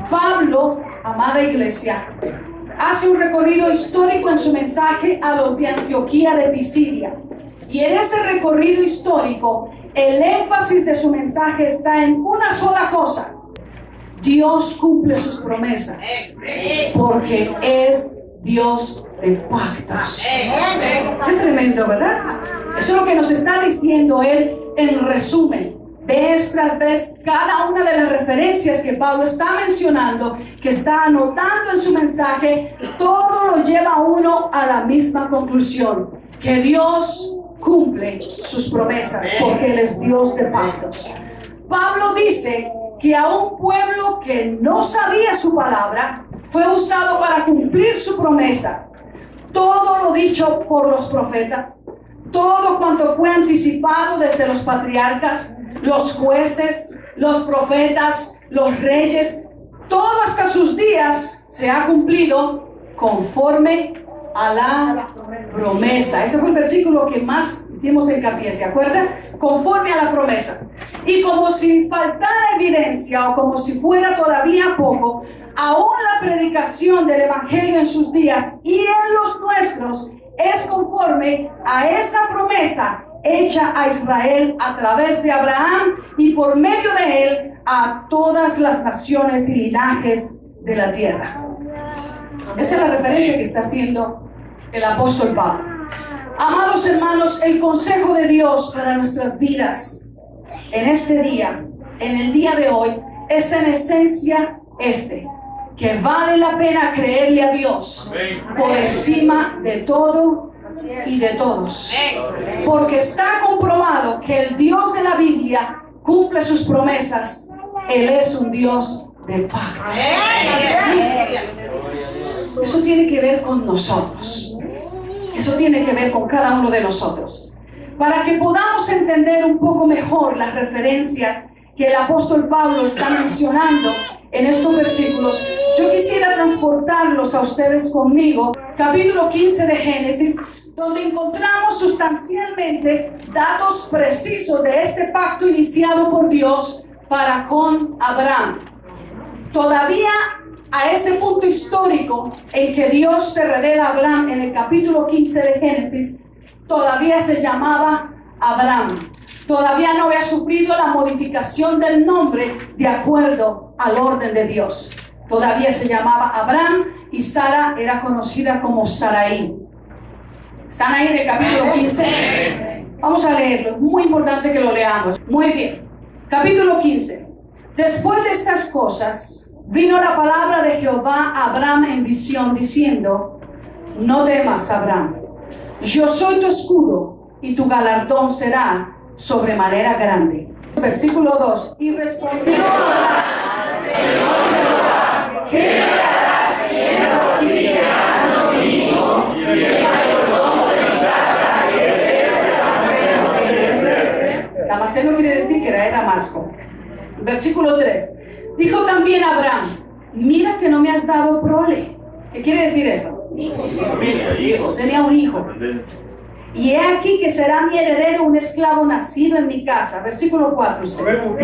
Pablo, amada iglesia, hace un recorrido histórico en su mensaje a los de Antioquía de Pisidia. Y en ese recorrido histórico, el énfasis de su mensaje está en una sola cosa: Dios cumple sus promesas, porque es Dios de pactos. Qué tremendo, ¿verdad? Eso es lo que nos está diciendo él en resumen. Vez tras vez, cada una de las referencias que Pablo está mencionando, que está anotando en su mensaje, todo lo lleva a uno a la misma conclusión: que Dios cumple sus promesas, porque Él es Dios de pactos. Pablo dice que a un pueblo que no sabía su palabra fue usado para cumplir su promesa. Todo lo dicho por los profetas, todo cuanto fue anticipado desde los patriarcas, los jueces, los profetas, los reyes, todo hasta sus días se ha cumplido conforme a la promesa. Ese fue el versículo que más hicimos hincapié, ¿se acuerdan? Conforme a la promesa. Y como si faltara evidencia o como si fuera todavía poco, aún la predicación del evangelio en sus días y en los nuestros es conforme a esa promesa hecha a Israel a través de Abraham y por medio de él a todas las naciones y linajes de la tierra. Esa es la referencia que está haciendo el apóstol Pablo. Amados hermanos, el consejo de Dios para nuestras vidas en este día, en el día de hoy, es en esencia que vale la pena creerle a Dios por encima de todo y de todos, porque está comprobado que el Dios de la Biblia cumple sus promesas. Él es un Dios de pactos. Eso tiene que ver con nosotros. Eso tiene que ver con cada uno de nosotros. Para que podamos entender un poco mejor las referencias que el apóstol Pablo está mencionando en estos versículos, yo quisiera transportarlos a ustedes conmigo, capítulo 15 de Génesis, donde encontramos sustancialmente datos precisos de este pacto iniciado por Dios para con Abraham. Todavía a ese punto histórico en que Dios se revela a Abraham en el capítulo 15 de Génesis, todavía se llamaba Abraham. Todavía no había sufrido la modificación del nombre de acuerdo al orden de Dios. Todavía se llamaba Abraham y Sara era conocida como Sarai. ¿Están ahí en el capítulo 15? Vamos a leerlo, es muy importante que lo leamos. Muy bien, capítulo 15. Después de estas cosas, vino la palabra de Jehová a Abraham en visión, diciendo: no temas, Abraham, yo soy tu escudo, y tu galardón será sobremanera grande. Versículo 2. Y respondió Abraham: ¿qué me darás que no sigue a los hijos? Y el mayordomo de mi casa es Damaseno de Bezer. Damaseno quiere decir que era de Damasco. Versículo 3. Dijo también Abraham: mira que no me has dado prole. ¿Qué quiere decir eso? Tenía un hijo. Y he aquí que será mi heredero un esclavo nacido en mi casa. Versículo 4. Ustedes.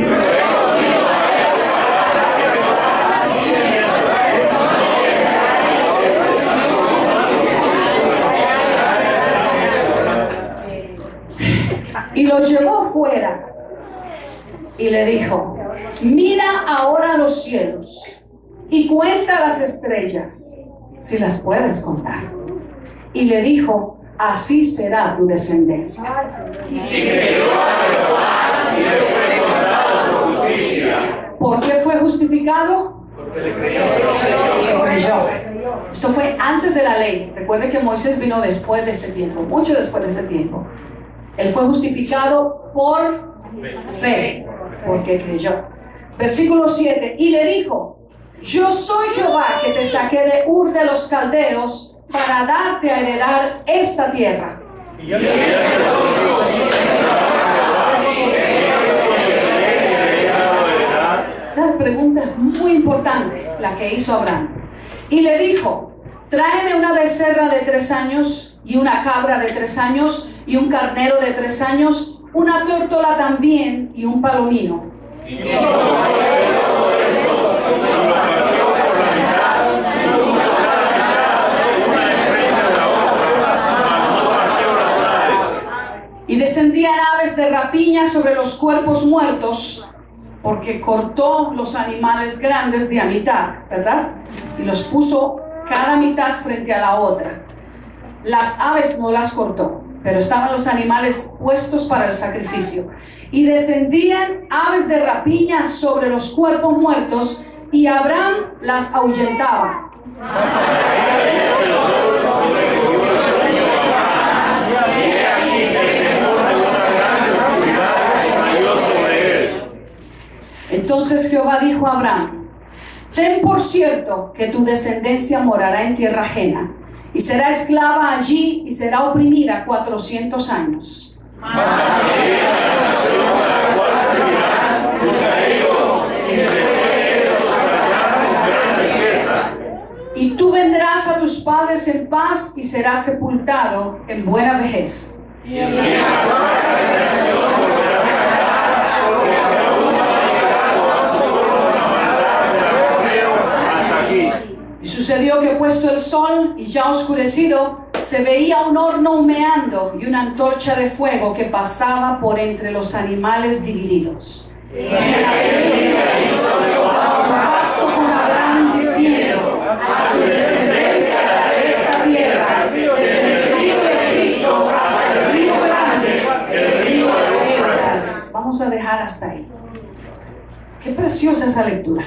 Y lo llevó fuera y le dijo: mira ahora los cielos y cuenta las estrellas, si las puedes contar. Y le dijo: así será tu descendencia. Y creyó a Jehová y le fue contado por justicia. ¿Por qué fue justificado? Porque le creyó. Esto fue antes de la ley. Recuerde que Moisés vino después de este tiempo, mucho después de este tiempo. Él fue justificado por fe, porque creyó. Versículo 7. Y le dijo: yo soy Jehová que te saqué de Ur de los Caldeos para darte a heredar esta tierra. Esa pregunta es muy importante, la que hizo Abraham. Y le dijo: tráeme una becerra de 3 años y una cabra de 3 años y un carnero de 3 años, una tórtola también y un palomino. descendían aves de rapiña sobre los cuerpos muertos, porque cortó los animales grandes de a mitad, ¿verdad? Y los puso cada mitad frente a la otra. Las aves no las cortó, pero estaban los animales puestos para el sacrificio. Y descendían aves de rapiña sobre los cuerpos muertos, y Abraham las ahuyentaba. Entonces Jehová dijo a Abraham: ten por cierto que tu descendencia morará en tierra ajena, y será esclava allí y será oprimida 400 años. Y tú vendrás a tus padres en paz y serás sepultado en buena vejez. Y sucedió que puesto el sol y ya oscurecido, se veía un horno humeando y una antorcha de fuego que pasaba por entre los animales divididos. Y en aquel día hizo un pacto con Abraham diciendo: a tu descendencia de esta tierra, desde el río de Egipto hasta el río grande, el río de Éufrates. Vamos a dejar hasta ahí. Qué preciosa esa lectura.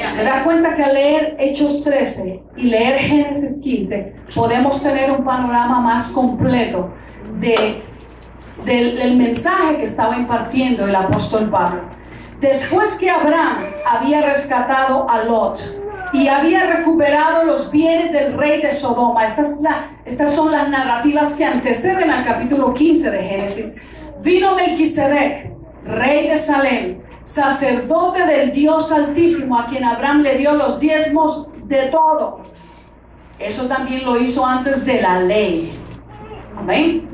Se da cuenta que al leer Hechos 13 y leer Génesis 15 podemos tener un panorama más completo del mensaje que estaba impartiendo el apóstol Pablo. Después que Abraham había rescatado a Lot y había recuperado los bienes del rey de Sodoma, estas son las narrativas que anteceden al capítulo 15 de Génesis, vino Melquisedec, rey de Salem, sacerdote del Dios Altísimo, a quien Abraham le dio los diezmos de todo. Eso también lo hizo antes de la ley. Amén.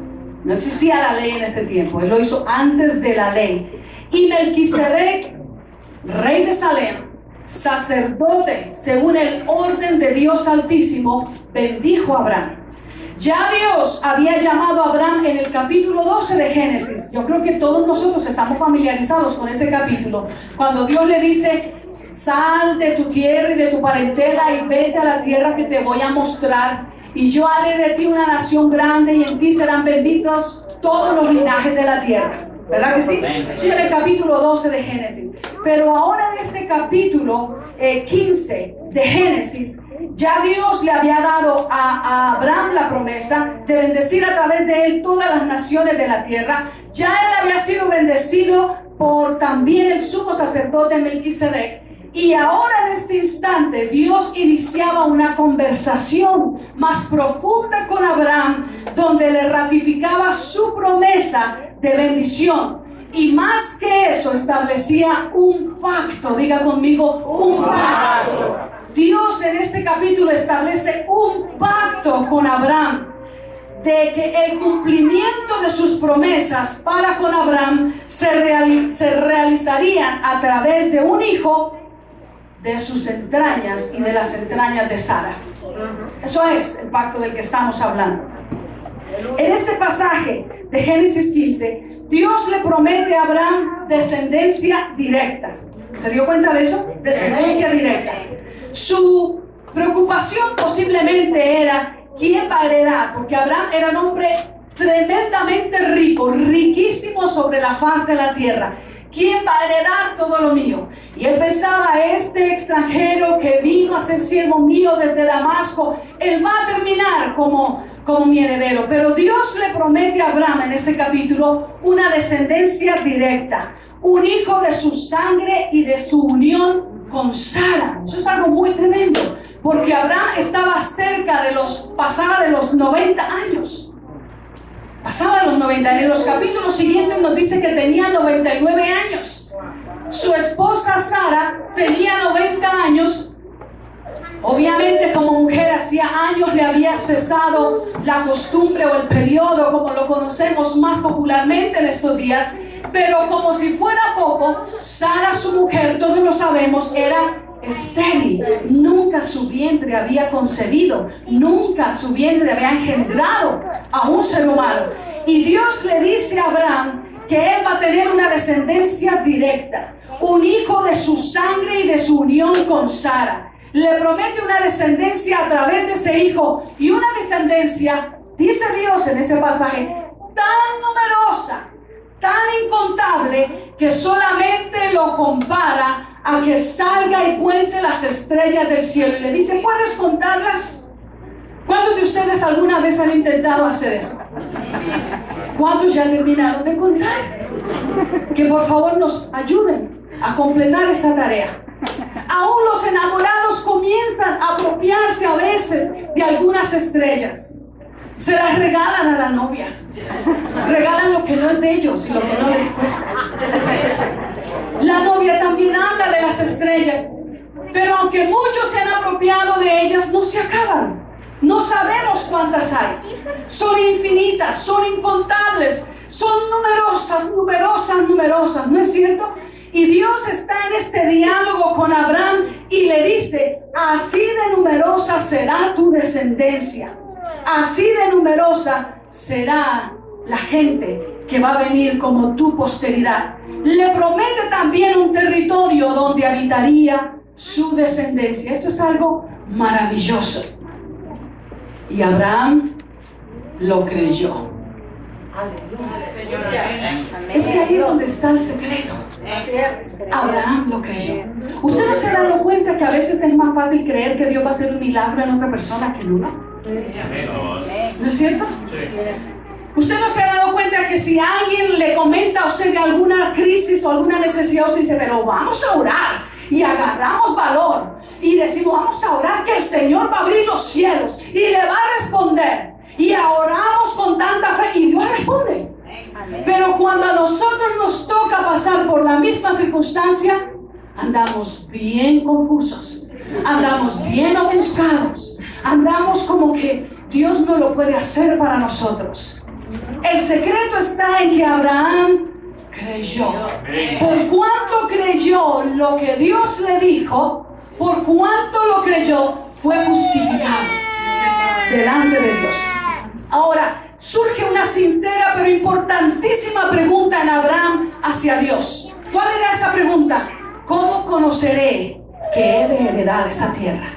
No existía la ley en ese tiempo, él lo hizo antes de la ley. Y Melquisedec, rey de Salem, sacerdote según el orden de Dios Altísimo, bendijo a Abraham. Ya Dios había llamado a Abraham en el capítulo 12 de Génesis. Yo creo que todos nosotros estamos familiarizados con ese capítulo, cuando Dios le dice: sal de tu tierra y de tu parentela y vete a la tierra que te voy a mostrar, y yo haré de ti una nación grande y en ti serán benditos todos los linajes de la tierra. ¿Verdad que sí? Sí, en el capítulo 12 de Génesis. Pero ahora en este capítulo 15 de Génesis, ya Dios le había dado a Abraham la promesa de bendecir a través de él todas las naciones de la tierra. Ya él había sido bendecido por también el sumo sacerdote Melquisedec. Y ahora en este instante Dios iniciaba una conversación más profunda con Abraham, donde le ratificaba su promesa de bendición. Y más que eso, establecía un pacto. Diga conmigo, un pacto. Dios en este capítulo establece un pacto con Abraham, de que el cumplimiento de sus promesas para con Abraham se realizarían a través de un hijo de sus entrañas y de las entrañas de Sara. Eso es el pacto del que estamos hablando. En este pasaje de Génesis 15, Dios le promete a Abraham descendencia directa. ¿Se dio cuenta de eso? Descendencia directa. Su preocupación posiblemente era quién va a heredar, porque Abraham era un hombre tremendamente rico, riquísimo sobre la faz de la tierra. ¿Quién va a heredar todo lo mío? Y él pensaba: este extranjero que vino a ser siervo mío desde Damasco, él va a terminar como mi heredero. Pero Dios le promete a Abraham en este capítulo una descendencia directa, un hijo de su sangre y de su unión con Sara. Eso es algo muy tremendo, porque Abraham estaba cerca pasaba de los 90 años. Pasaba de los 90 años. En los capítulos siguientes nos dice que tenía 99 años. Su esposa Sara tenía 90 años. Obviamente, como mujer, hacía años le había cesado la costumbre o el periodo, como lo conocemos más popularmente en estos días. Pero como si fuera poco, Sara, su mujer, todos lo sabemos, era estéril, nunca su vientre había concebido, nunca su vientre había engendrado a un ser humano. Y Dios le dice a Abraham que él va a tener una descendencia directa, un hijo de su sangre y de su unión con Sara. Le promete una descendencia a través de ese hijo, y una descendencia, dice Dios en ese pasaje, tan numerosa, tan incontable, que solamente lo compara a que salga y cuente las estrellas del cielo. Y le dice, ¿puedes contarlas? ¿Cuántos de ustedes alguna vez han intentado hacer eso? ¿Cuántos ya terminaron de contar? Que por favor nos ayuden a completar esa tarea. Aún los enamorados comienzan a apropiarse a veces de algunas estrellas. Se las regalan a la novia. Regalan lo que no es de ellos y lo que no les cuesta. La novia también habla de las estrellas, pero aunque muchos se han apropiado de ellas, no se acaban. No sabemos cuántas hay. Son infinitas, son incontables, son numerosas, ¿no es cierto? Y Dios está en este diálogo con Abraham y le dice, así de numerosa será tu descendencia. Así de numerosa será la gente que va a venir como tu posteridad. Le promete también un territorio donde habitaría su descendencia. Esto es algo maravilloso. Y Abraham lo creyó. Es que ahí es donde está el secreto. Abraham lo creyó. ¿Usted no se ha dado cuenta que a veces es más fácil creer que Dios va a hacer un milagro en otra persona que en uno? ¿No es cierto? ¿Usted no se ha dado cuenta que si alguien le comenta a usted de alguna crisis o alguna necesidad, usted dice, pero vamos a orar, y agarramos valor y decimos, vamos a orar que el Señor va a abrir los cielos y le va a responder, y oramos con tanta fe y Dios responde? Pero cuando a nosotros nos toca pasar por la misma circunstancia, andamos bien confusos, andamos bien ofuscados, andamos como que Dios no lo puede hacer para nosotros. El secreto está en que Abraham creyó. Por cuanto creyó lo que Dios le dijo, por cuanto lo creyó, fue justificado delante de Dios. Ahora, surge una sincera pero importantísima pregunta en Abraham hacia Dios. ¿Cuál era esa pregunta? ¿Cómo conoceré que he de heredar esa tierra?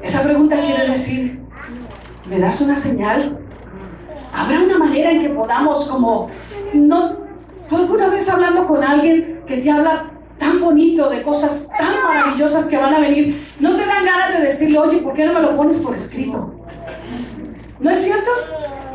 Esa pregunta quiere decir, ¿me das una señal? ¿Habrá una manera en que podamos como... ¿Tú alguna vez hablando con alguien que te habla tan bonito de cosas tan maravillosas que van a venir, no te dan ganas de decirle, oye, ¿por qué no me lo pones por escrito? ¿No es cierto?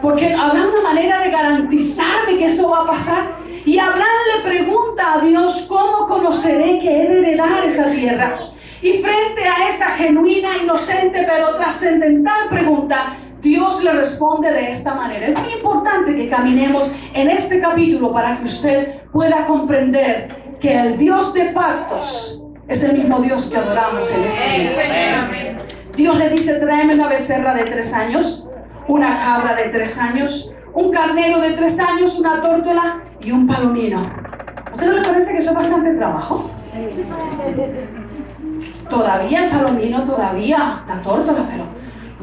Porque habrá una manera de garantizarme que eso va a pasar. Y Abraham le pregunta a Dios, ¿cómo conoceré que he de heredar esa tierra? Y frente a esa genuina, inocente, pero trascendental pregunta, Dios le responde de esta manera. Es muy importante que caminemos en este capítulo para que usted pueda comprender que el Dios de pactos es el mismo Dios que adoramos en este día. Dios le dice, tráeme una becerra de 3 años, una cabra de 3 años, un carnero de 3 años, una tórtola y un palomino. ¿A usted no le parece que eso es bastante trabajo? Todavía el palomino, todavía la tórtola, pero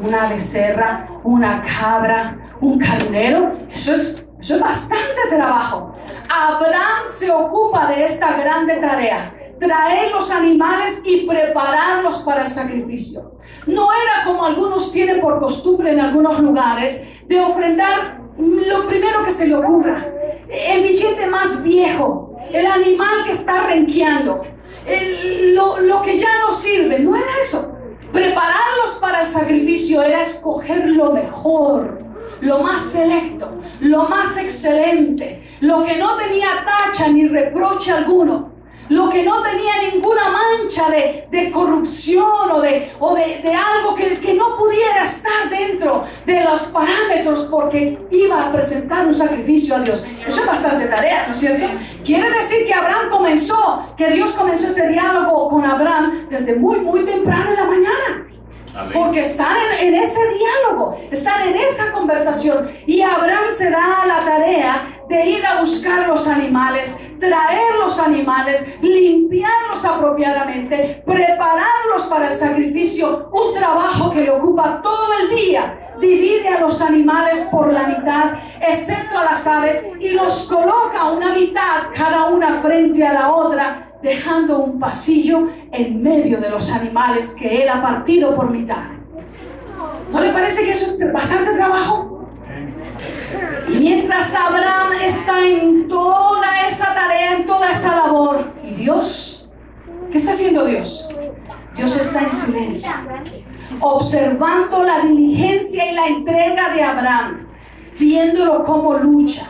una becerra, una cabra, un carnero, eso es bastante trabajo. Abraham se ocupa de esta grande tarea, traer los animales y prepararlos para el sacrificio. No era como algunos tienen por costumbre en algunos lugares, de ofrendar lo primero que se le ocurra, el billete más viejo, el animal que está renqueando, lo que ya no sirve. No era eso. Prepararlos para el sacrificio era escoger lo mejor, lo más selecto, lo más excelente, lo que no tenía tacha ni reproche alguno, lo que no tenía ninguna mancha de corrupción o de algo que no pudiera estar dentro de los parámetros, porque iba a presentar un sacrificio a Dios. Eso es bastante tarea, ¿no es cierto? Quiere decir que Dios comenzó ese diálogo con Abraham desde muy, muy temprano en la mañana. Porque están en ese diálogo, están en esa conversación, y Abraham se da a la tarea de ir a buscar los animales, traer los animales, limpiarlos apropiadamente, prepararlos para el sacrificio, un trabajo que le ocupa todo el día. Divide a los animales por la mitad, excepto a las aves, y los coloca a una mitad, cada una frente a la otra, dejando un pasillo en medio de los animales que él ha partido por mitad. ¿No le parece que eso es bastante trabajo? Y mientras Abraham está en toda esa tarea, en toda esa labor, ¿y Dios? ¿Qué está haciendo Dios? Dios está en silencio, observando la diligencia y la entrega de Abraham, viéndolo cómo lucha,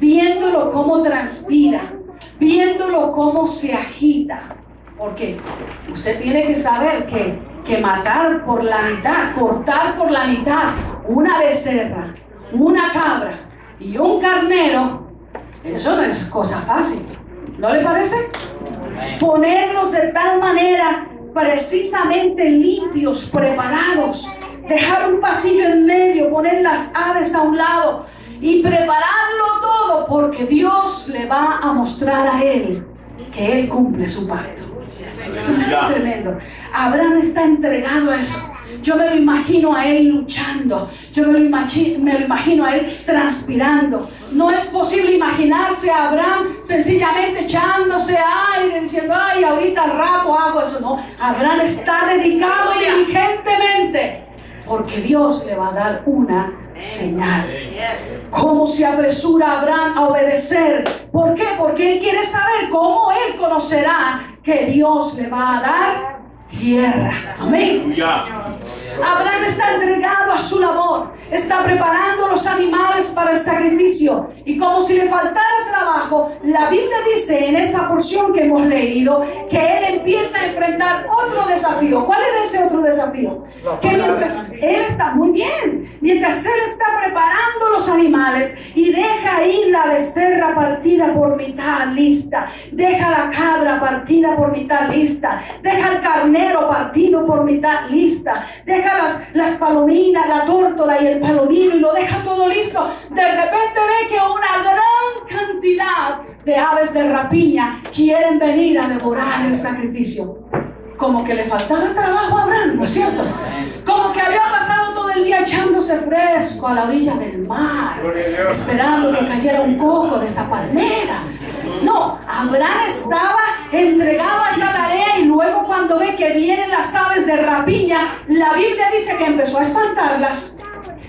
viéndolo cómo transpira, viéndolo cómo se agita. Porque usted tiene que saber que matar por la mitad, cortar por la mitad una becerra, una cabra y un carnero, eso no es cosa fácil, ¿no le parece? Ponerlos de tal manera precisamente limpios, preparados, dejar un pasillo en medio, poner las aves a un lado y prepararlo todo, porque Dios le va a mostrar a él que él cumple su pacto. Eso es algo tremendo. Abraham está entregado a eso. Yo me lo imagino a él luchando, yo me lo imagino a él transpirando. No es posible imaginarse a Abraham sencillamente echándose aire, diciendo, ay, ahorita al rato hago eso. No, Abraham está dedicado diligentemente, porque Dios le va a dar una señal. ¿Cómo se apresura Abraham a obedecer? ¿Por qué? Porque él quiere saber cómo él conocerá que Dios le va a dar tierra. Amén. Abraham está entregado a su labor, está preparando los animales para el sacrificio, y como si le faltara trabajo, la Biblia dice en esa porción que hemos leído que él empieza a enfrentar otro desafío. ¿Cuál es ese otro desafío? Que mientras él está muy bien, mientras él está preparando los animales y deja ir la becerra partida por mitad lista, deja la cabra partida por mitad lista, deja el carnero partido por mitad lista, deja las palominas, la tórtola y el palomino, y lo deja todo listo, de repente ve que una gran cantidad de aves de rapiña quieren venir a devorar el sacrificio. Como que le faltaba trabajo a Abraham, ¿no es cierto? Como que había pasado todo el día echándose fresco a la orilla del mar, esperando que cayera un coco de esa palmera. No, Abraham estaba entregado a esa tarea, y luego cuando ve que vienen las aves de rapiña, la Biblia dice que empezó a espantarlas.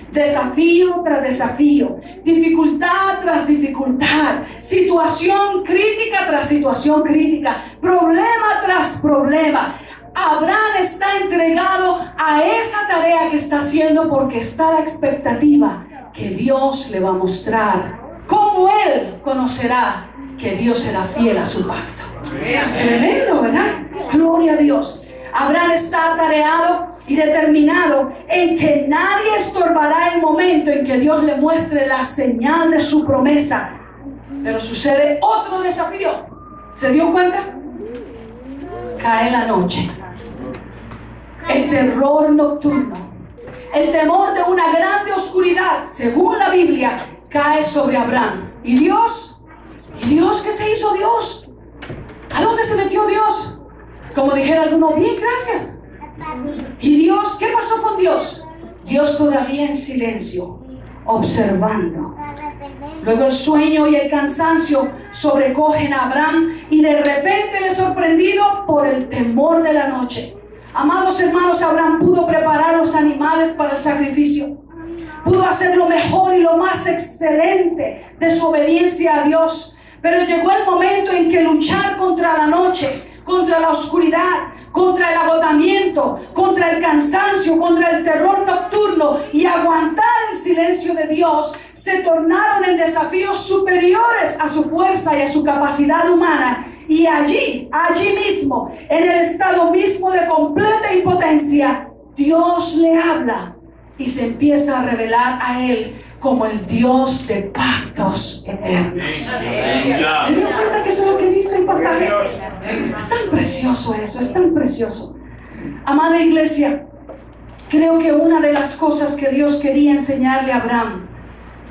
Desafío tras desafío, dificultad tras dificultad, situación crítica tras situación crítica, problema tras problema. Abraham está entregado a esa tarea que está haciendo, porque está la expectativa que Dios le va a mostrar cómo él conocerá que Dios será fiel a su pacto. Tremendo, ¿verdad? Gloria a Dios. Abraham está atareado y determinado en que nadie estorbará el momento en que Dios le muestre la señal de su promesa. Pero sucede otro desafío. ¿Se dio cuenta? Cae la noche. El terror nocturno, el temor de una grande oscuridad, según la Biblia, cae sobre Abraham. ¿Y Dios? ¿Y Dios? ¿Qué se hizo Dios? ¿A dónde se metió Dios? Como dijera alguno, bien, gracias. ¿Y Dios? ¿Qué pasó con Dios? Dios todavía en silencio, observando. Luego el sueño y el cansancio sobrecogen a Abraham, y de repente le es sorprendido por el temor de la noche. Amados hermanos, Abraham pudo preparar los animales para el sacrificio. Pudo hacer lo mejor y lo más excelente de su obediencia a Dios. Pero llegó el momento en que luchar contra la noche, contra la oscuridad, contra el agotamiento, contra el cansancio, contra el terror nocturno y aguantar el silencio de Dios, se tornaron en desafíos superiores a su fuerza y a su capacidad humana. Y allí mismo, en el estado mismo de completa impotencia, Dios le habla y se empieza a revelar a él como el Dios de pactos eternos. ¿Se dio cuenta que eso es lo que dice el pasaje? Es tan precioso eso, es tan precioso. Amada iglesia, creo que una de las cosas que Dios quería enseñarle a Abraham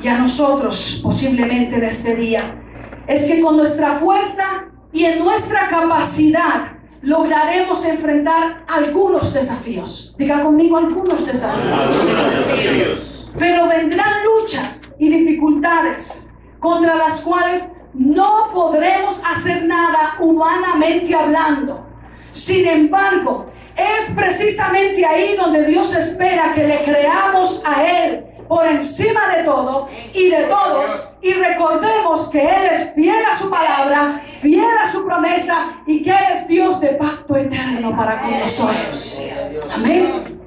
y a nosotros posiblemente en este día es que con nuestra fuerza y en nuestra capacidad lograremos enfrentar algunos desafíos. Diga conmigo, algunos desafíos. Pero vendrán luchas y dificultades contra las cuales no podremos hacer nada humanamente hablando. Sin embargo, es precisamente ahí donde Dios espera que le creamos a Él por encima de todo y de todos, y recordemos que Él es fiel a su palabra, fiel a su promesa, y que Él es Dios de pacto eterno para con nosotros. Amén.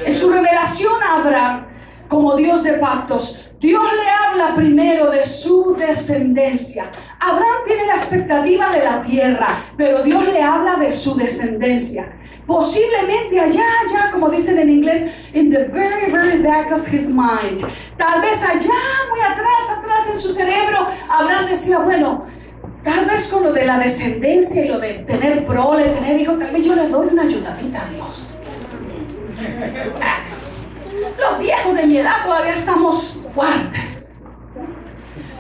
En su revelación a Abraham como Dios de pactos, Dios le habla primero de su descendencia. Abraham tiene la expectativa de la tierra, pero Dios le habla de su descendencia. Posiblemente allá, como dicen en inglés, in the very, very back of his mind. Tal vez allá, muy atrás en su cerebro, Abraham decía, bueno, tal vez con lo de la descendencia y lo de tener prole, tener hijos, tal vez yo le doy una ayudadita a Dios. Los viejos de mi edad todavía estamos fuertes.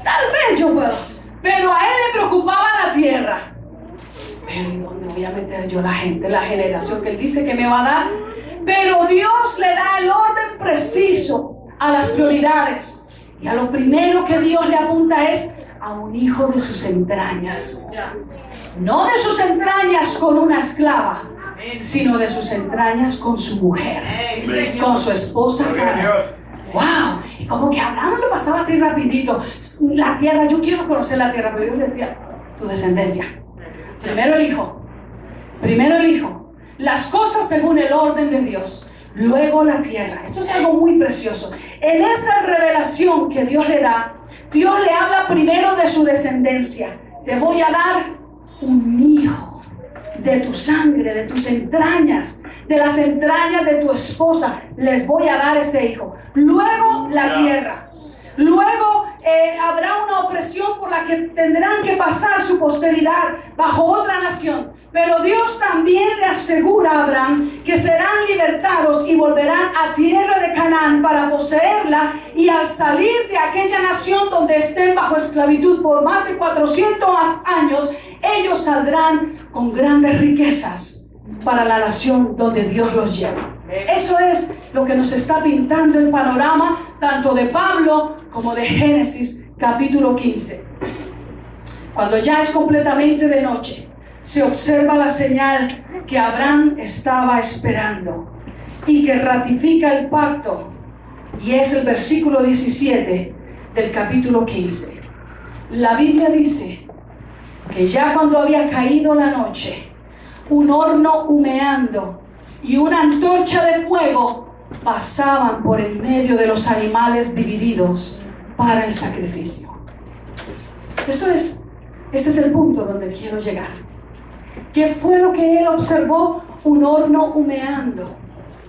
Tal vez yo puedo. Pero a él le preocupaba la tierra. Pero ¿y dónde voy a meter yo la gente, la generación que él dice que me va a dar? Pero Dios le da el orden preciso a las prioridades. Y a lo primero que Dios le apunta es a un hijo de sus entrañas. No de sus entrañas con una esclava, sino de sus entrañas con su mujer, con su esposa Sara. ¡Wow! Y como que Abraham lo pasaba así rapidito. La tierra, yo quiero conocer la tierra, pero Dios le decía, tu descendencia. Primero el hijo. Las cosas según el orden de Dios. Luego la tierra. Esto es algo muy precioso. En esa revelación que Dios le da, Dios le habla primero de su descendencia. Te voy a dar un hijo de tu sangre, de tus entrañas, de las entrañas de tu esposa. Les voy a dar ese hijo. Luego la tierra. Luego habrá una opresión por la que tendrán que pasar su posteridad bajo otra nación. Pero Dios también le asegura a Abraham que serán libertados y volverán a tierra de Canaán para poseerla, y al salir de aquella nación donde estén bajo esclavitud por más de 400 años, ellos saldrán con grandes riquezas para la nación donde Dios los lleva. Eso es lo que nos está pintando el panorama tanto de Pablo como de Génesis capítulo 15. Cuando ya es completamente de noche, se observa la señal que Abraham estaba esperando y que ratifica el pacto, y es el versículo 17 del capítulo 15. La Biblia dice que ya cuando había caído la noche, un horno humeando y una antorcha de fuego pasaban por el medio de los animales divididos para el sacrificio. Este es el punto donde quiero llegar. ¿Qué fue lo que él observó? Un horno humeando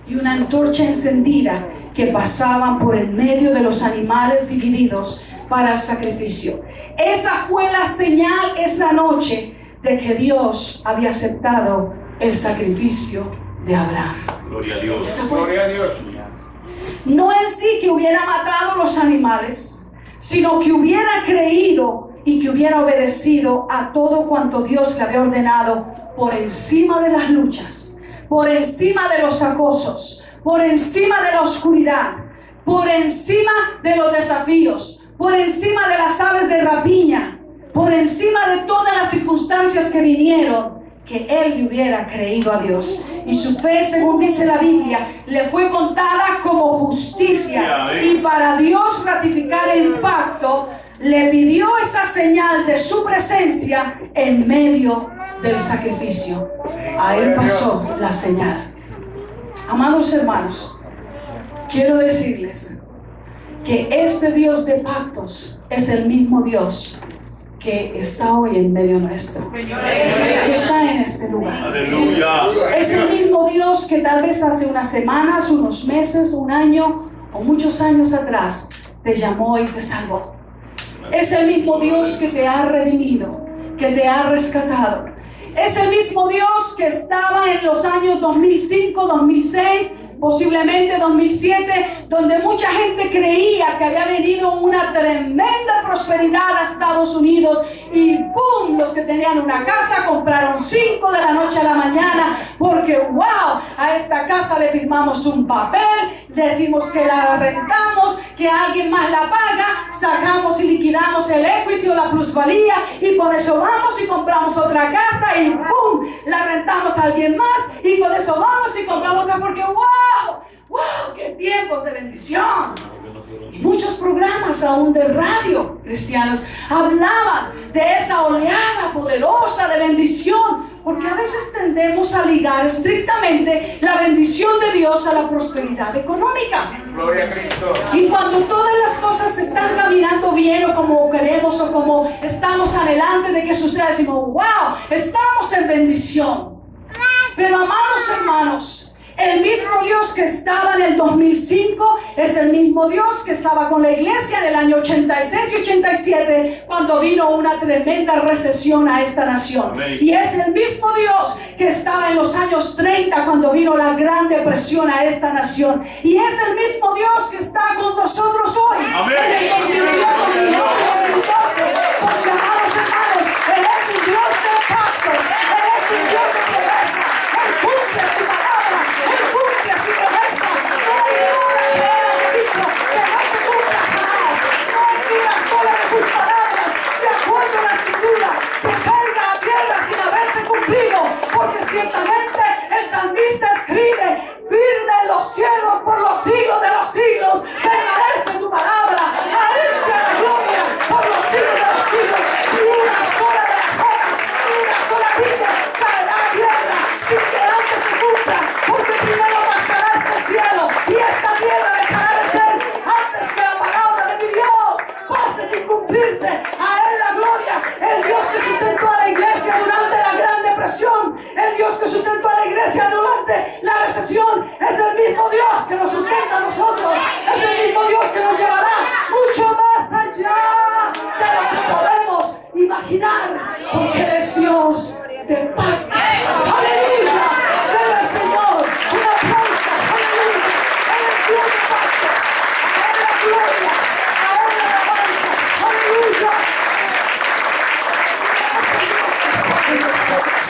y una antorcha encendida que pasaban por el medio de los animales divididos para el sacrificio. Esa fue la señal esa noche de que Dios había aceptado el sacrificio de Abraham. Gloria a Dios. Esa fue. Gloria a Dios. No en sí que hubiera matado los animales, sino que hubiera creído y que hubiera obedecido a todo cuanto Dios le había ordenado, por encima de las luchas, por encima de los acosos, por encima de la oscuridad, por encima de los desafíos, por encima de las aves de rapiña, por encima de todas las circunstancias que vinieron, que él le hubiera creído a Dios. Y su fe, según dice la Biblia, le fue contada como justicia. Y para Dios ratificar el pacto, le pidió esa señal de su presencia en medio del sacrificio. A él pasó la señal. Amados hermanos, quiero decirles que este Dios de pactos es el mismo Dios que está hoy en medio nuestro, que está en este lugar. Aleluya. Es el mismo Dios que tal vez hace unas semanas, unos meses, un año o muchos años atrás te llamó y te salvó. Es el mismo Dios que te ha redimido, que te ha rescatado. Es el mismo Dios que estaba en los años 2005, 2006, posiblemente 2007, donde mucha gente creía que había venido una tremenda prosperidad a Estados Unidos y ¡boom! Los que tenían una casa compraron 5 de la noche a la mañana porque ¡wow! A esta casa le firmamos un papel, decimos que la rentamos, que alguien más la paga, sacamos y liquidamos el equity o la plusvalía y con eso vamos y compramos otra casa y ¡boom! La rentamos a alguien más y con eso vamos y compramos otra porque ¡wow! ¡Wow! ¡Qué tiempos de bendición! Y muchos programas aún de radio cristianos hablaban de esa oleada poderosa de bendición, porque a veces tendemos a ligar estrictamente la bendición de Dios a la prosperidad económica. Gloria a Cristo. Y cuando todas las cosas están caminando bien o como queremos o como estamos adelante de que suceda, decimos, wow, estamos en bendición. Pero amados hermanos, el mismo Dios que estaba en el 2005 es el mismo Dios que estaba con la iglesia en el año 86 y 87 cuando vino una tremenda recesión a esta nación. Amén. Y es el mismo Dios que estaba en los años 30 cuando vino la gran depresión a esta nación. Y es el mismo Dios que está con nosotros hoy. Amén. En el 2021, 2012, porque amados hermanos, Él es un Dios de pactos, Él es un Dios de promesa, Él cumple su palabra, Él cumple su promesa. No hay nada que Él haya dicho que no se cumpla jamás. No hay vida sola de sus palabras, de acuerdo a la escritura, que caiga a tierra sin haberse cumplido, porque ciertamente el salmista escribe, firme en los cielos por los siglos de los siglos, permanece tu palabra, a Él sea la gloria por los siglos de los siglos. Y una sola de las hojas, una sola vida caerá a tierra sin que antes se cumpla, porque primero pasará este cielo y esta tierra dejará de ser antes que la palabra de mi Dios pase sin cumplirse. A Él la gloria, el Dios que sustentó a la iglesia durante la Gran Depresión, el Dios que sustentó a la iglesia durante la recesión, es el mismo Dios que nos sustenta a nosotros, es el mismo Dios que nos llevará mucho más allá de lo que podemos imaginar, porque Él es Dios de pactos. ¡Aleluya! Denle al Señor un aplauso. ¡Aleluya! Él es Dios de pactos. A Él la gloria, a Él la alabanza. ¡Aleluya! Es el Dios que está con nosotros.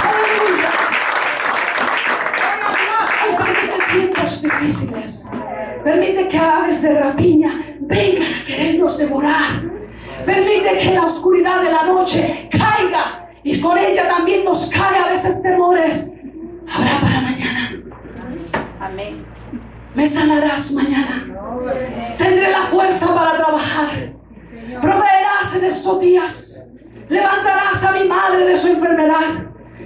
¡Aleluya! Él permite tiempos difíciles. Permite que aves de rapiña vengan a querernos devorar. Permite que la oscuridad de la noche caiga y con ella también nos cae a veces temores. Habrá para mañana. Amén. Me sanarás mañana. Tendré la fuerza para trabajar. Proveerás en estos días. Levantarás a mi madre de su enfermedad.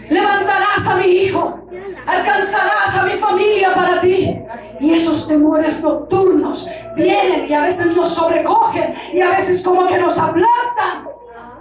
Levantarás a mi hijo. Alcanzarás a mi familia para ti. Y esos temores nocturnos vienen y a veces nos sobrecogen y a veces como que nos aplastan.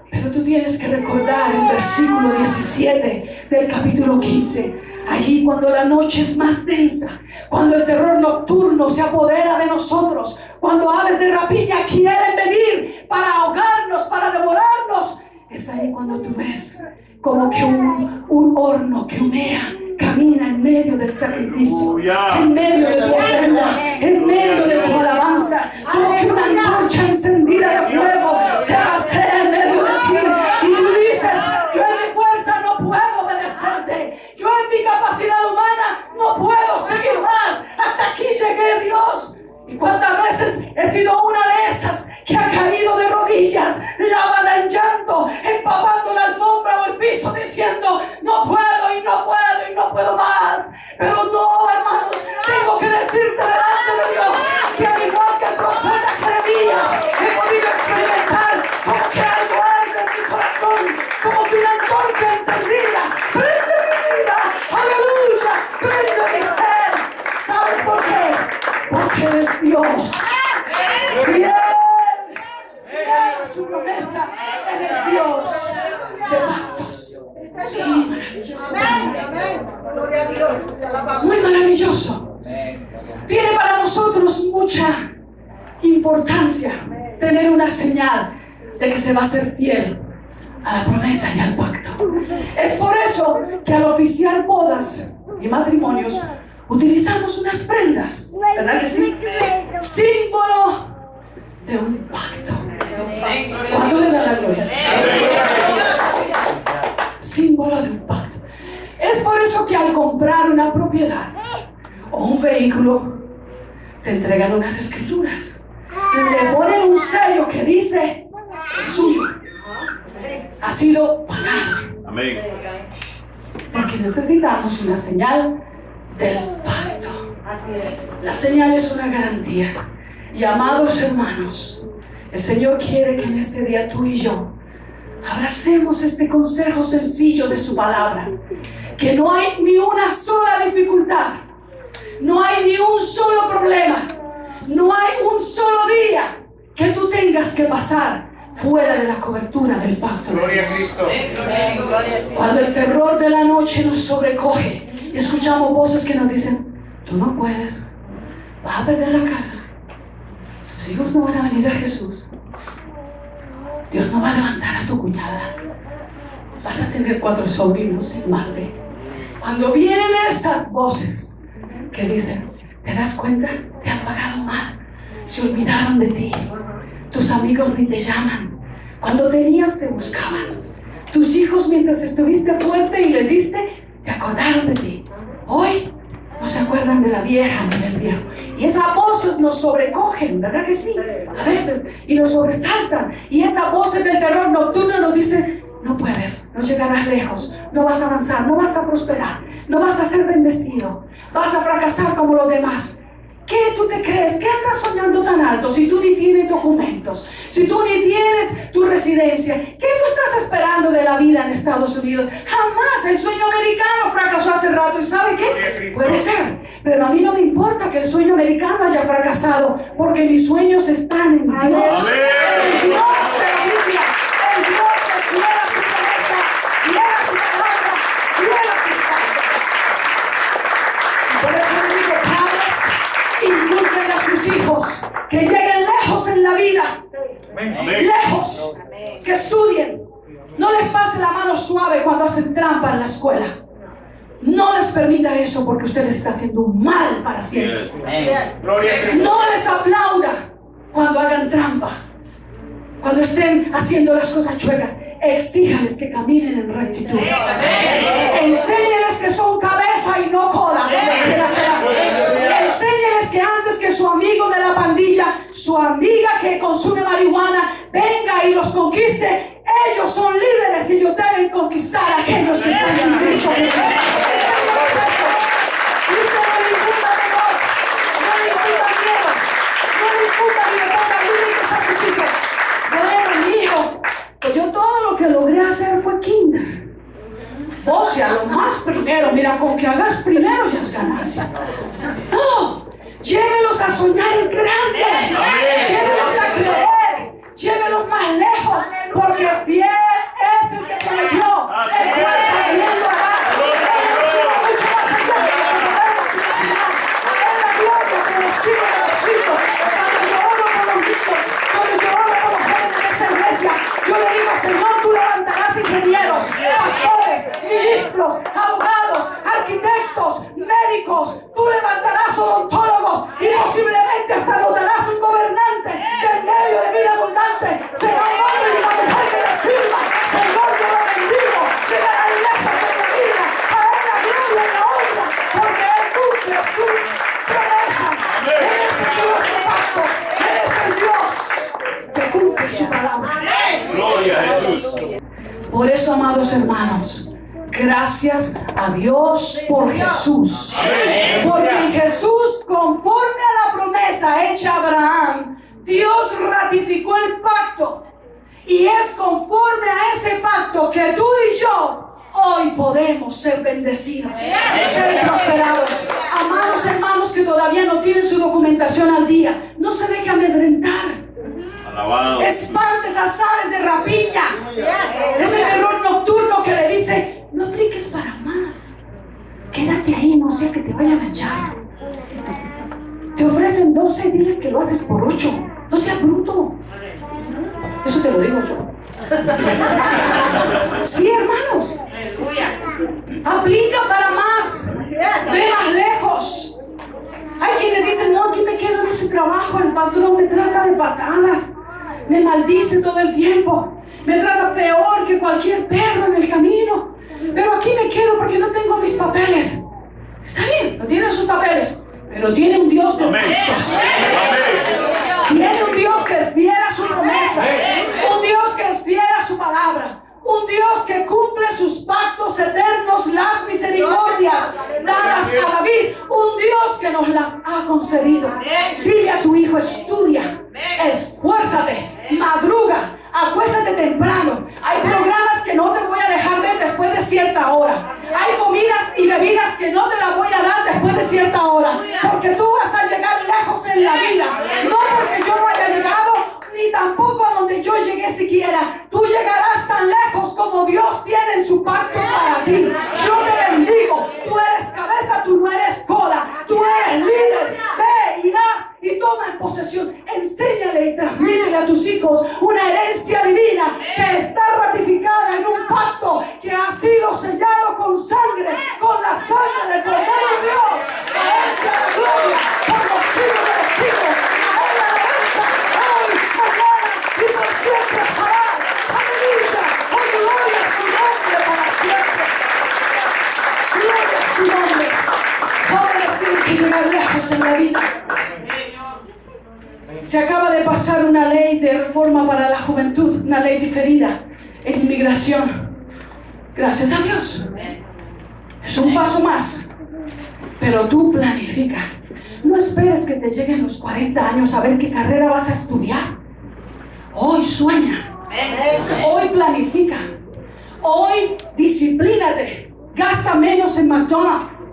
Pero tú tienes que recordar el versículo 17 del capítulo 15. Allí cuando la noche es más densa, cuando el terror nocturno se apodera de nosotros, cuando aves de rapiña quieren venir para ahogarnos, para devorarnos, es ahí cuando tú ves como que un horno que humea camina en medio del sacrificio, en medio de tu ofrenda, en medio de tu alabanza, como que una antorcha encendida de fuego se pasea en medio de ti y tú dices, yo en mi fuerza no puedo obedecerte, yo en mi capacidad humana no puedo seguir más, hasta aquí llegué, Dios. Y cuántas veces he sido una de esas que ha caído de rodillas, lavada en llanto, empapando la alfombra o el piso, diciendo, no puedo y no puedo y no puedo más. Pero no, hermanos, tengo que decirte delante de Dios que al igual que el profeta Jeremías, he podido experimentar como que algo arde en mi corazón, como que una antorcha encendida prende mi vida, aleluya, prende mi ser. ¿Sabes por qué? Porque Él es Dios. Fiel a su promesa. Él es Dios de pactos. Eso es muy maravilloso. Muy maravilloso. Tiene para nosotros mucha importancia tener una señal de que se va a ser fiel a la promesa y al pacto. Es por eso que al oficiar bodas y matrimonios, utilizamos unas prendas, ¿verdad que sí? Símbolo de un pacto. ¿Cuánto le da la gloria? Símbolo de un pacto. Es por eso que al comprar una propiedad o un vehículo, te entregan unas escrituras. Le ponen un sello que dice: es suyo, ha sido pagado. Amén. Porque necesitamos una señal del pacto. La señal es una garantía. Y amados hermanos, el Señor quiere que en este día tú y yo abracemos este consejo sencillo de su palabra. Que no hay ni una sola dificultad, no hay ni un solo problema, no hay un solo día que tú tengas que pasar fuera de la cobertura del pacto de Dios. Cuando el terror de la noche nos sobrecoge y escuchamos voces que nos dicen: tú no puedes, vas a perder la casa, tus hijos no van a venir a Jesús, Dios no va a levantar a tu cuñada, vas a tener 4 sobrinos sin madre. Cuando vienen esas voces que dicen: ¿te das cuenta? Te han pagado mal, se olvidaron de ti, tus amigos ni te llaman, cuando tenías te buscaban, tus hijos mientras estuviste fuerte y le diste se acordaron de ti, hoy no se acuerdan de la vieja ni del viejo. Y esas voces nos sobrecogen, ¿verdad que sí? A veces, y nos sobresaltan, y esas voces del terror nocturno nos dicen: no puedes, no llegarás lejos, no vas a avanzar, no vas a prosperar, no vas a ser bendecido, vas a fracasar como los demás. ¿Qué tú te crees? ¿Qué andas soñando tan alto si tú ni tienes documentos? Si tú ni tienes tu residencia. ¿Qué tú estás esperando de la vida en Estados Unidos? Jamás. El sueño americano fracasó hace rato. ¿Y sabe qué? Puede ser. Pero a mí no me importa que el sueño americano haya fracasado, porque mis sueños están en Dios. El Dios de la Biblia. El Dios que quiera su promesa, quiera su palabra, quiera sus pactos. Por eso digo, padres, inculquen a sus hijos que lleguen lejos en la vida. Lejos. Que estudien. No les pase la mano suave cuando hacen trampa en la escuela. No les permita eso, porque usted les está haciendo un mal para siempre. No les aplauda cuando hagan trampa. Cuando estén haciendo las cosas chuecas, exíjales que caminen en rectitud. Enséñeles que son cabeza y no cola. Enséñeles que antes que su amigo de la pandilla, su amiga que consume marihuana, venga y los conquiste, ellos son líderes y ellos deben conquistar a aquellos que están en Cristo Jesús. Enséñeles eso. Y usted no le infuta temor, no le infuta miedo, no le infuta ni le ponga límites a sus hijos. Bueno, mi hijo, pues yo todo lo que logré hacer fue kinder. Vos sea lo más primero, mira, con que hagas primero ya es ganancia. No, llévelos a soñar en grande, llévelos a creer, llévelos más lejos, porque fiel es el que prometió, el cual también lo hará. Mucho más allá de lo que podemos imaginar. A él la gloria por los siglos de los siglos. Cuando yo oro por los niños, cuando yo oro por los jóvenes de esta iglesia, yo le digo: Señor, tú levantarás ingenieros, pastores, ministros, abogados, arquitectos, médicos, tú levantarás odontólogos y posiblemente hasta nos darás un gobernante del medio de vida abundante. Será un hombre y una mujer que le sirva. Señor, yo lo bendigo. Llegarán lejos en la vida, a él la gloria y la honra, porque él cumple sus promesas. Él es el Dios de pactos. Él es el Dios que cumple su palabra. Gloria a Jesús. Por eso, amados hermanos, gracias a Dios por Jesús. Porque en Jesús, conforme a la promesa hecha a Abraham, Dios ratificó el pacto. Y es conforme a ese pacto que tú y yo hoy podemos ser bendecidos, ser prosperados. Amados hermanos que todavía no tienen su documentación al día, no se deje amedrentar. Alabado. Espante esas aves de rapiña. Ese terror nocturno que le dice: no apliques para más, quédate ahí, no sea que te vayan a echar. Te ofrecen 12 y diles que lo haces por 8. No seas bruto. Eso te lo digo yo. Sí, hermanos. Aplica para más. Ve más lejos. Dios. Hay quienes dicen, no, aquí me quedo en este trabajo, el patrón me trata de patadas, me maldice todo el tiempo, me trata peor que cualquier perro en el camino, pero aquí me quedo porque no tengo mis papeles. Está bien, no tiene sus papeles, pero tiene un Dios de pactos. Tiene un Dios que es fiel a su promesa, un Dios que es fiel a su palabra, un Dios que cumple sus pactos eternos, las misericordias dadas a David, un Dios que nos las ha concedido. Dile a tu hijo, estudia, esfuérzate, madruga, acuéstate temprano. Hay programas que no te voy a dejar ver después de cierta hora. Hay comidas y bebidas que no te las voy a dar después de cierta hora, porque tú vas a llegar lejos en la vida, no porque yo no haya llegado, ni tampoco a donde yo llegué siquiera. Tú llegarás tan lejos como Dios tiene en su pacto para ti. Yo te bendigo. Tú eres cabeza, tú no eres cola. Tú eres líder. Ve y haz y toma en posesión. Enséñale y transmítele a tus hijos una herencia divina que está ratificada en un pacto que ha sido sellado con sangre, con la sangre del Cordero de Dios. A Él sea la gloria por los siglos de los siglos. A Él la alabanza hoy, mañana y por siempre jamás. Aleluya. Oh, gloria a su nombre para siempre. Gloria a su nombre. Jóvenes tienen que llegar lejos en la vida. Se acaba de pasar una ley de reforma para la juventud, una ley diferida en inmigración. Gracias a Dios. Es un paso más. Pero tú planifica. No esperes que te lleguen los 40 años a ver qué carrera vas a estudiar. Hoy sueña. Hoy planifica. Hoy disciplínate. Gasta menos en McDonald's.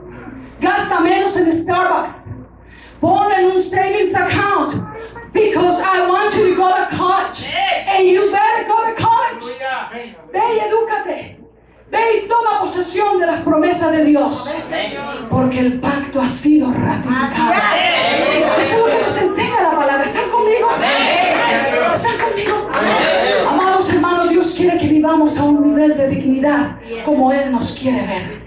Gasta menos en Starbucks. Pon en un savings account. Because I want you to go to college. And you better go to college. Ve y edúcate. Ve y toma posesión de las promesas de Dios. Porque el pacto ha sido ratificado. Eso es lo que nos enseña la palabra. ¿Están conmigo? ¿Están conmigo? Amados hermanos, Dios quiere que vivamos a un nivel de dignidad como Él nos quiere ver.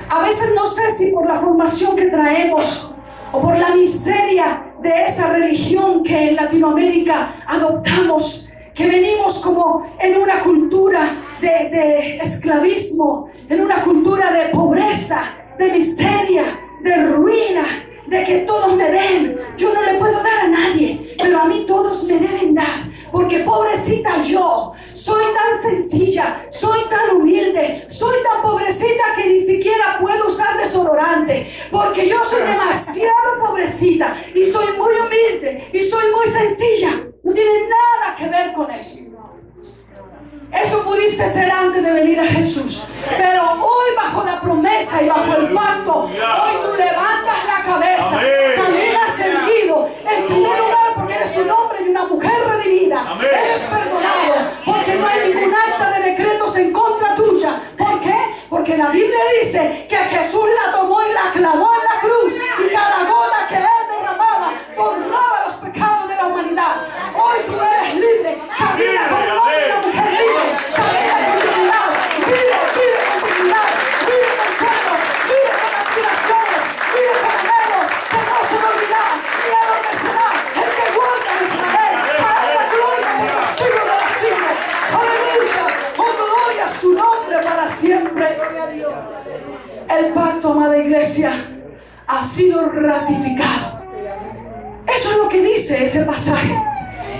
A veces no sé si por la formación que traemos o por la miseria de esa religión que en Latinoamérica adoptamos, que venimos como en una cultura de esclavismo, en una cultura de pobreza, de miseria, de ruina, de que todos me den. Yo no le puedo dar a nadie, pero a mí todos me deben dar, porque pobrecita yo, soy tan sencilla, soy tan humilde, soy tan pobrecita que ni siquiera puedo usar desodorante, porque yo soy demasiado pobrecita y soy muy humilde y soy muy sencilla. No tiene nada que ver con eso. Eso pudiste ser antes de venir a Jesús, pero hoy bajo la promesa y bajo el pacto, hoy tú levantas la cabeza, caminas erguido, en primer lugar porque eres un hombre y una mujer redimida, eres perdonado, porque no hay ningún acta de decretos en contra tuya. ¿Por qué? Porque la Biblia dice que Jesús la tomó y la clavó en la cruz, y cada gota que Él derramaba borraba los pecados de la humanidad. Hoy tú eres libre, camina como un hombre y una mujer libre. Camina con dignidad, vive con dignidad, vive con sueños, vive con aspiraciones, vive con anhelos que no se olvidarán ni adormecerá el que guarda Israel. Para la gloria por los siglos de los siglos. Aleluya, oh gloria a su nombre para siempre. El pacto, amada iglesia, ha sido ratificado. Eso es lo que dice ese pasaje.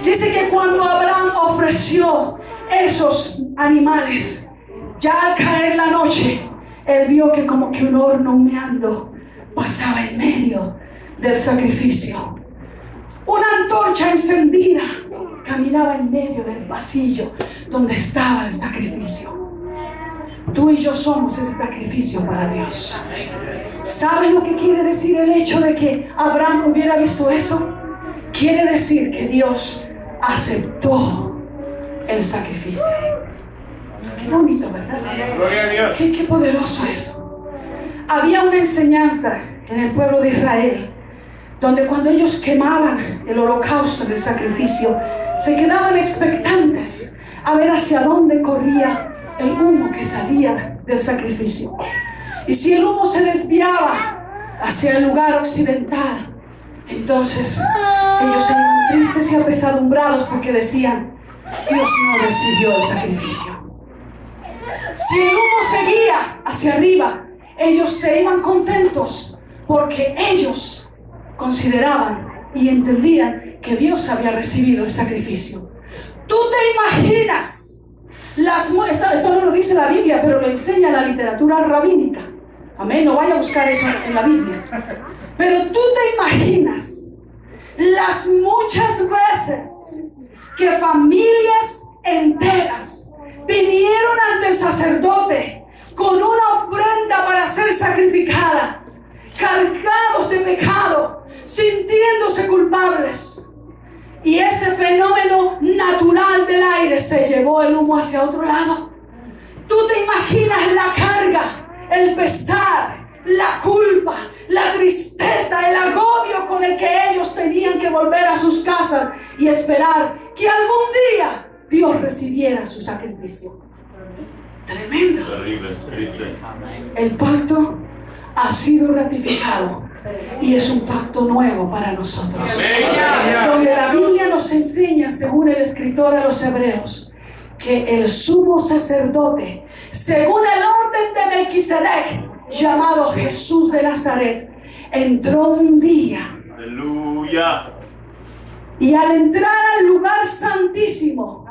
Dice que cuando Abraham ofreció esos animales, ya al caer la noche, él vio que como que un horno humeando pasaba en medio del sacrificio. Una antorcha encendida caminaba en medio del pasillo donde estaba el sacrificio. Tú y yo somos ese sacrificio para Dios. ¿Sabes lo que quiere decir el hecho de que Abraham hubiera visto eso? Quiere decir que Dios aceptó el sacrificio. Qué bonito, ¿verdad? Gloria a Dios. Qué poderoso eso. Había una enseñanza en el pueblo de Israel donde cuando ellos quemaban el holocausto del sacrificio, se quedaban expectantes a ver hacia dónde corría el humo que salía del sacrificio. Y si el humo se desviaba hacia el lugar occidental. Entonces ellos se iban tristes y apesadumbrados porque decían: Dios no recibió el sacrificio. Si el humo seguía hacia arriba, ellos se iban contentos porque ellos consideraban y entendían que Dios había recibido el sacrificio. ¿Tú te imaginas esto no lo dice la Biblia, pero lo enseña la literatura rabínica? Amén, no vaya a buscar eso en la Biblia. Pero tú te imaginas las muchas veces que familias enteras vinieron ante el sacerdote con una ofrenda para ser sacrificada, cargados de pecado, sintiéndose culpables. Y ese fenómeno natural del aire se llevó el humo hacia otro lado. Tú te imaginas la carga, el pesar, la culpa, la tristeza, el agobio con el que ellos tenían que volver a sus casas y esperar que algún día Dios recibiera su sacrificio. Tremendo. Terrible, triste. El pacto ha sido ratificado y es un pacto nuevo para nosotros, donde la Biblia nos enseña, según el escritor a los Hebreos, que el sumo sacerdote, según el orden de Melquisedec, llamado Jesús de Nazaret, entró un día. Aleluya. Y al entrar al lugar santísimo,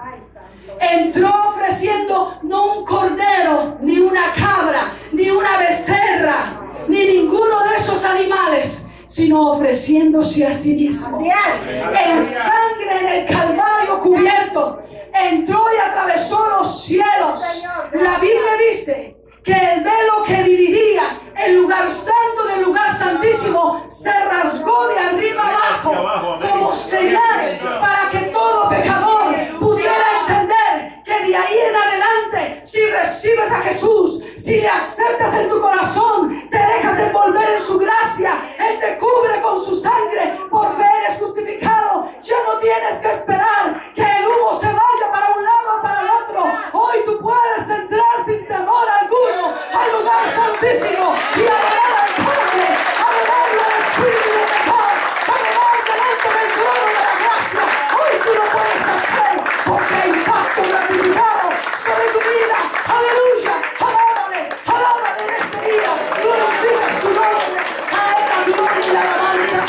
entró ofreciendo no un cordero, ni una cabra, ni una becerra, ni ninguno de esos animales, sino ofreciéndose a sí mismo. En sangre en el Calvario cubierto, entró y atravesó los cielos. La Biblia dice que el velo que dividía el lugar santo del lugar santísimo se rasgó de arriba abajo como señal para que todo pecador pudiera entender que de ahí en adelante, si recibes a Jesús, si le aceptas en tu corazón, te dejas envolver en su gracia, Él te cubre con su sangre, por fe eres justificado. Ya no tienes que esperar que el humo se vaya para un lado o para el otro. Hoy tú puedes entrar sin temor alguno al lugar santísimo y adorar al Padre, adorarlo al Espíritu de pecado, adorar delante del trono de la gracia. Hoy tú lo puedes hacer porque hay pacto ratificado sobre tu vida. Aleluya, alábale en este día, glorifica su nombre, a Él la gloria y la alabanza.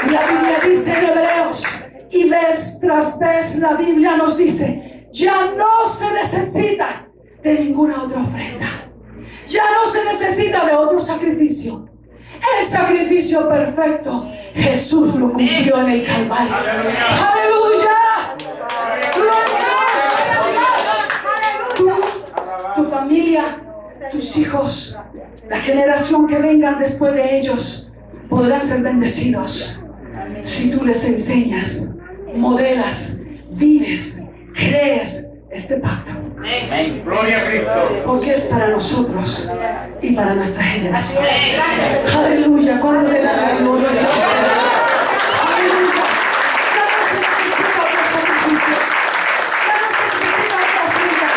Y la Biblia dice en Hebreos, y vez tras vez la Biblia nos dice, ya no se necesita de ninguna otra ofrenda, ya no se necesita de otro sacrificio. El sacrificio perfecto Jesús lo cumplió en el Calvario. ¡Aleluya! ¡Gloria! Tu familia, tus hijos, la generación que vengan después de ellos podrán ser bendecidos si tú les enseñas, modelas, vives, crees este pacto. Amén. Gloria a Cristo. Porque es para nosotros y para nuestra generación. Aleluya. ¿Cuándo le dan la gloria a Dios? Aleluya. Ya no se necesita otro sacrificio. Ya no se necesita otra ofrenda.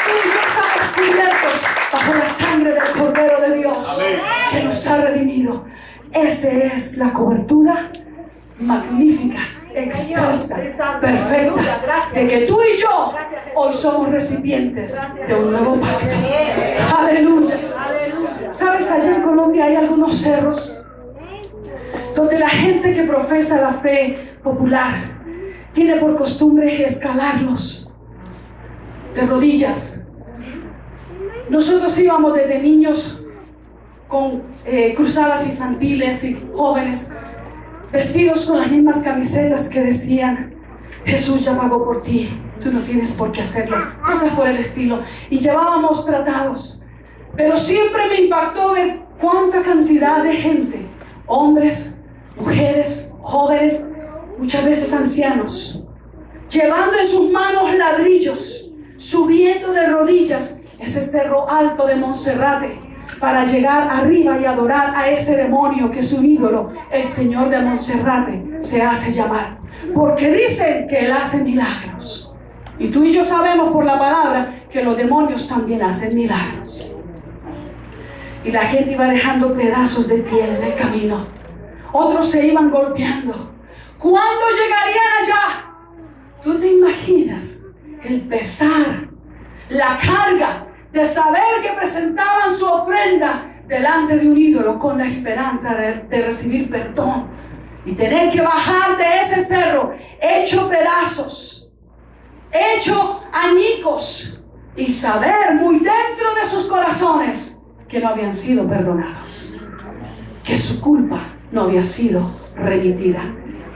Tú y yo estamos cubiertos bajo la sangre del Cordero de Dios. Amén. Que nos ha redimido. Esa es la cobertura magnífica, excelsa, perfecta, de que tú y yo hoy somos recipientes de un nuevo pacto. Aleluya. ¿Sabes? Allá en Colombia hay algunos cerros donde la gente que profesa la fe popular tiene por costumbre escalarlos de rodillas. Nosotros íbamos desde niños con cruzadas infantiles y jóvenes vestidos con las mismas camisetas que decían: Jesús ya pagó por ti, tú no tienes por qué hacerlo, cosas por el estilo, y llevábamos tratados. Pero siempre me impactó ver cuánta cantidad de gente, hombres, mujeres, jóvenes, muchas veces ancianos, llevando en sus manos ladrillos, subiendo de rodillas ese cerro alto de Monserrate para llegar arriba y adorar a ese demonio que es su ídolo, el Señor de Monserrate se hace llamar, porque dicen que Él hace milagros. Y tú y yo sabemos por la palabra que los demonios también hacen milagros. y la gente iba dejando pedazos de piel en el camino. Otros se iban golpeando. ¿Cuándo llegarían allá? ¿Tú te imaginas el pesar, la carga de saber que presentaban su ofrenda delante de un ídolo con la esperanza de recibir perdón y tener que bajar de ese cerro hecho pedazos, hecho añicos, y saber muy dentro de sus corazones que no habían sido perdonados, que su culpa no había sido remitida?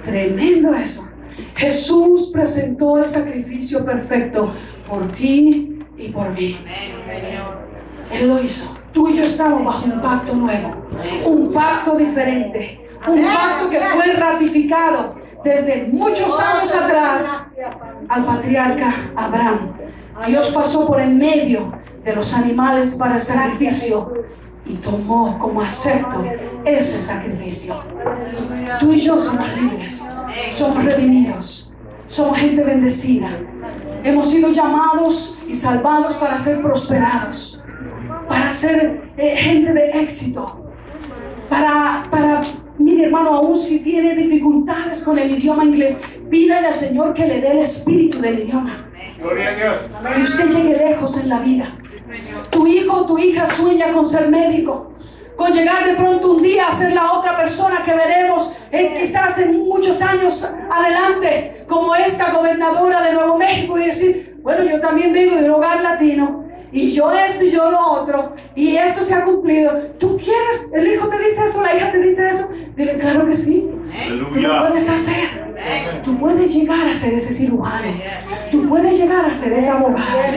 Tremendo eso. Jesús presentó el sacrificio perfecto por ti y por mí. Él lo hizo. Tú y yo estamos bajo un pacto nuevo, un pacto diferente, un pacto que fue ratificado desde muchos años atrás al patriarca Abraham. Dios pasó por en medio de los animales para el sacrificio y tomó como acepto ese sacrificio. Tú y yo somos libres, somos redimidos, somos gente bendecida. Hemos sido llamados y salvados para ser prosperados, para ser gente de éxito, mire hermano, aún si tiene dificultades con el idioma inglés, pídale al Señor que le dé el espíritu del idioma. Gloria a Dios. Que usted llegue lejos en la vida. Tu hijo o tu hija sueña con ser médico, con llegar de pronto un día a ser la otra persona que veremos quizás en muchos años adelante, como esta gobernadora de Nuevo México, y decir, bueno, yo también vengo de un hogar latino, y yo esto y yo lo otro, y esto se ha cumplido. ¿Tú quieres? ¿El hijo te dice eso? ¿La hija te dice eso? Dile, claro que sí. Tú lo puedes hacer. Tú puedes llegar a ser ese cirujano. Tú puedes llegar a ser esa abogada.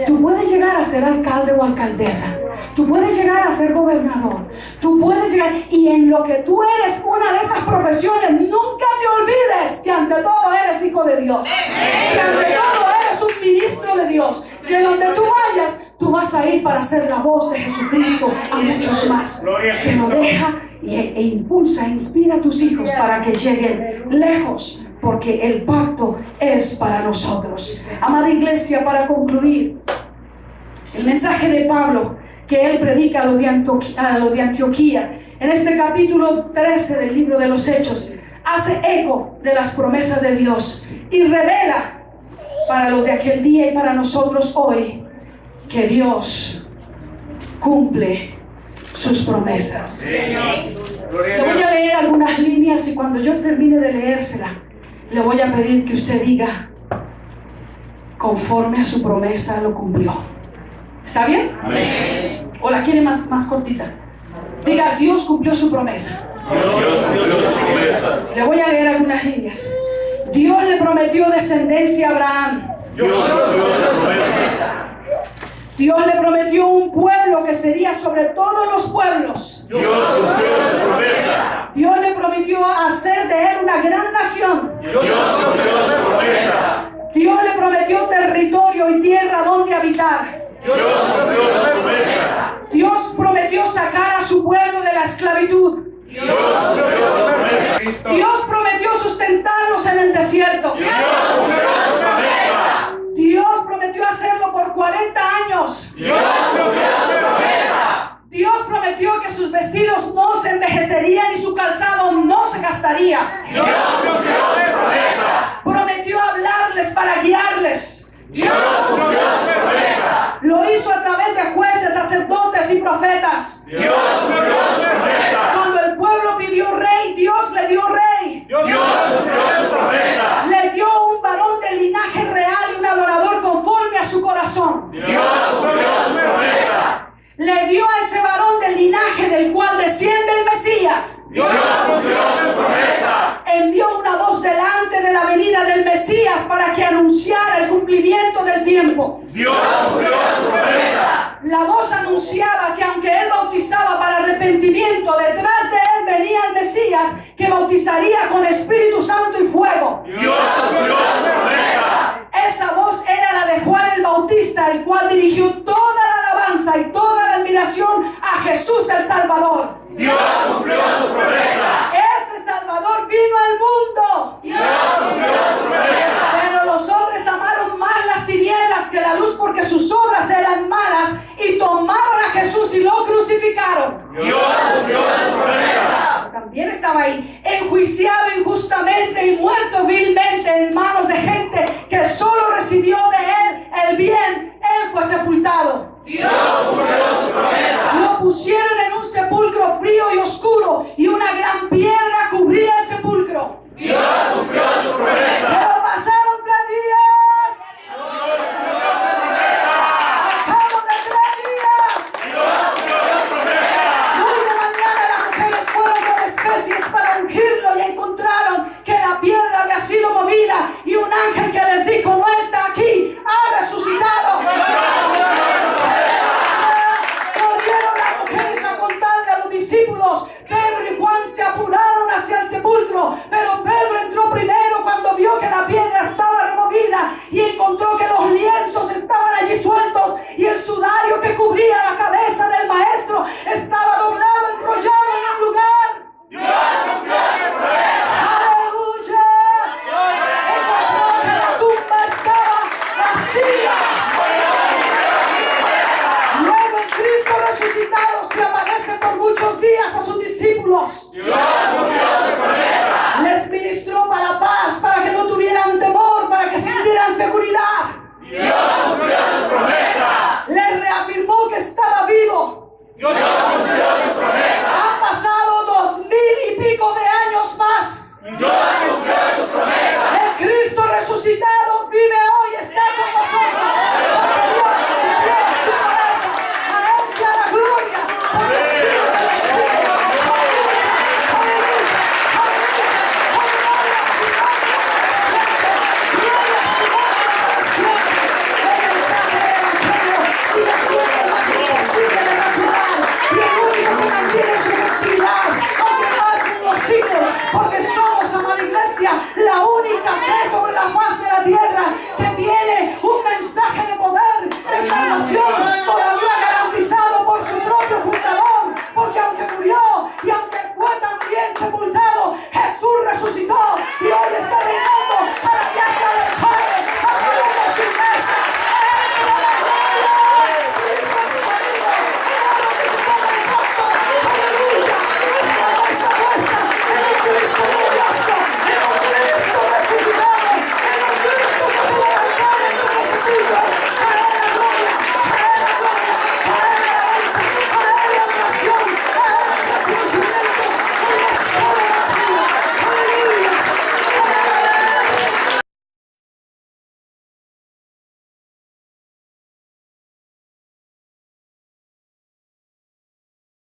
Tú puedes llegar a ser alcalde o alcaldesa. Tú puedes llegar a ser gobernador. Tú puedes llegar, y en lo que tú eres una de esas profesiones, nunca te olvides que ante todo eres hijo de Dios. Que ante todo eres un ministro de Dios. Que donde tú vayas, tú vas a ir para ser la voz de Jesucristo a muchos más. Pero deja e impulsa, inspira a tus hijos para que lleguen lejos, porque el pacto es para nosotros. Amada iglesia, para concluir, el mensaje de Pablo que él predica a los de Antioquía, en este capítulo 13 del libro de los Hechos, hace eco de las promesas de Dios y revela para los de aquel día y para nosotros hoy que Dios cumple sus promesas. Le voy a leer algunas líneas y cuando yo termine de leérsela, le voy a pedir que usted diga, conforme a su promesa lo cumplió. ¿Está bien? Amén. ¿O la quiere más cortita? Diga, Dios cumplió su promesa. Dios cumplió sus promesas. Le voy a leer algunas líneas. Dios le prometió descendencia a Abraham. Dios cumplió sus promesas. Dios le prometió un pueblo que sería sobre todos los pueblos. Dios cumplió sus promesas. Dios le prometió hacer de él una gran nación. Dios cumplió sus promesas. Dios le prometió territorio y tierra donde habitar. Dios cumplió sus promesas. Dios prometió sacar a su pueblo de la esclavitud. Dios cumplió sus promesas. Dios prometió sustentarlos en el desierto. Dios cumplió sus promesas. Dios prometió hacerlo por 40 años. Dios cumplió sus promesas. Dios prometió que sus vestidos no se envejecerían y su calzado no se gastaría. Dios cumplió sus promesas. Prometió hablarles para guiarles. Dios cumplió sus promesas. Lo hizo a través de jueces, sacerdotes y profetas. Dios cumplió sus promesas. Cuando el pueblo pidió rey, Dios le dio rey. Dios cumplió sus promesas. Le dio un varón del linaje real y un adorador conforme a su corazón. Dios cumplió sus promesas. Le dio a ese varón del linaje del cual desciende el Mesías. Dios cumplió sus promesas. Envió una voz delante de la venida del Mesías para que anunciara el cumplimiento del tiempo. Dios cumplió sus promesas. La voz anunciaba que aunque él bautizaba para arrepentimiento, detrás de él venía el Mesías que bautizaría con Espíritu Santo y fuego. Dios cumplió sus promesas. Esa voz era la de Juan el Bautista, el cual dirigió toda la alabanza y toda la admiración a Jesús el Salvador. Dios cumplió sus promesas. Ese Salvador vino al mundo. Dios cumplió sus promesas. Pero los hombres amaron más las tinieblas que la luz porque sus obras eran malas y tomaron a a Jesús y lo crucificaron. Dios cumplió su promesa. También estaba ahí, enjuiciado injustamente y muerto vilmente en manos de gente que solo recibió de él el bien. Él fue sepultado. Dios cumplió su promesa. Lo pusieron en un sepulcro frío y oscuro, y una gran piedra cubría el sepulcro. Dios cumplió su promesa. Pero pasaron 3 días. Dios cumplió su promesa. Al cabo de 3 días. Dios cumplió su promesa. Muy de mañana las mujeres fueron con especies para ungirlo y encontraron que la piedra había sido movida, y un ángel que les dijo: no está aquí, ha resucitado. Corrieron las mujeres a contarle a los discípulos. Pedro y Juan se apuraron hacia el sepulcro, pero Pedro entró primero cuando vio que la piedra estaba removida y encontró que los lienzos estaban allí sueltos y el sudario que cubría la cabeza del maestro estaba doblado, enrollado en un lugar. Dios cumplió su promesa. ¡Aleluya! Encontró que la tumba estaba vacía. Luego el Cristo resucitado se aparece por muchos días a sus discípulos. Dios cumplió su promesa. Les ministró para paz, para que no tuvieran temor, para que sintieran seguridad. Dios cumplió su promesa. Les reafirmó que estaba vivo. Dios cumplió su promesa. Han pasado 2000 y pico de años más. Dios cumplió su promesa. El Cristo resucitado vive hoy, está con nosotros. Porque Dios cumplió su promesa. A Él sea la gloria por los siglos de los siglos. Aleluya, aleluya, aleluya. Gloria a su nombre para siempre. Gloria a su nombre para siempre. El mensaje del Evangelio sigue siendo más imposible de natural, y el único que mantiene su efectividad, aunque pasen los siglos, porque somos, amada iglesia, la única fe sobre la faz de la tierra